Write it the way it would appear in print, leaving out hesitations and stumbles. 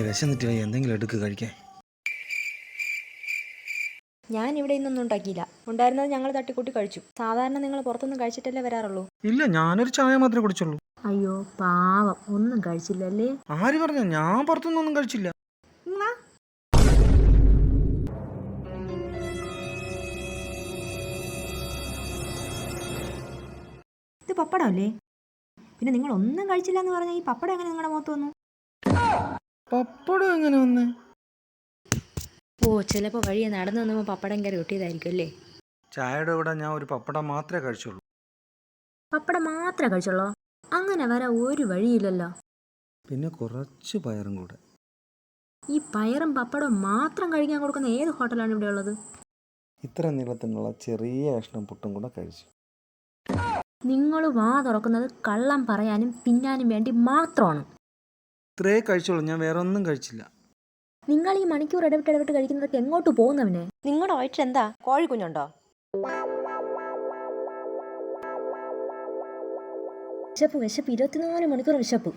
വിശന്നിട്ട് പോയി എന്തെങ്കിലും എടുക്ക് കഴിക്കാൻ. ഞാൻ ഇവിടെ ഇന്നൊന്നും ഉണ്ടാക്കിയില്ല. ഉണ്ടായിരുന്നത് ഞങ്ങൾ തട്ടിക്കൂട്ടി കഴിച്ചു. സാധാരണ നിങ്ങൾ പുറത്തൊന്നും കഴിച്ചിട്ടല്ലേ വരാറുള്ളൂ? ഇല്ല, ഞാനൊരു ചായ മാത്രമേ കുടിച്ചുള്ളൂ. അയ്യോ പാവം, ഒന്നും കഴിച്ചില്ലല്ലേ? ആര് പറഞ്ഞു? ഞാൻ പുറത്തുനിന്നൊന്നും കഴിച്ചില്ല. ഇത് പപ്പടമല്ലേ? പിന്നെ നിങ്ങൾ ഒന്നും കഴിച്ചില്ല എന്ന് പറഞ്ഞാൽ ഈ പപ്പടം എങ്ങനെ നിങ്ങളുടെ മുഖത്ത് വന്നു? പപ്പടം എങ്ങനെ വന്ന്? ഓ, ചിലപ്പോൾ വഴിയെ നടന്നു വന്നപ്പോൾ പപ്പടം കയറി ഒട്ടിയതായിരിക്കും അല്ലേ? ചായയുടെ കൂടെ ഞാൻ ഒരു പപ്പടം മാത്രമേ കഴിച്ചുള്ളൂ. പപ്പടം മാത്രമേ കഴിച്ചുള്ളോ? അങ്ങനെ വരാൻ ഒരു വഴിയില്ലല്ലോ. പിന്നെ കുറച്ച് പയറും കൂടെ. ഈ പയറും പപ്പടവും മാത്രം കഴിക്കാൻ കൊടുക്കുന്ന ഏത് ഹോട്ടലാണ് ഇവിടെ ഉള്ളത്? ഇത്ര നീളത്തിനുള്ള ചെറിയ കഷ്ണം പുട്ടും കൂടെ കഴിച്ചു. നിങ്ങൾ വാ തുറക്കുന്നത് കള്ളം പറയാനും തിന്നാനും വേണ്ടി മാത്രമാണ്. ഇത്രേ കഴിച്ചോളൂ, ഞാൻ വേറെ ഒന്നും കഴിച്ചില്ല. നിങ്ങൾ ഈ മണിക്കൂർ ഇടവിട്ട് കഴിക്കുന്നതൊക്കെ എങ്ങോട്ട് പോകുന്നവനെ? നിങ്ങളുടെ വയറ്റിൽ എന്താ കോഴിക്കുഞ്ഞുണ്ടോ? വിശപ്പ് 24 മണിക്കൂർ വിശപ്പ്.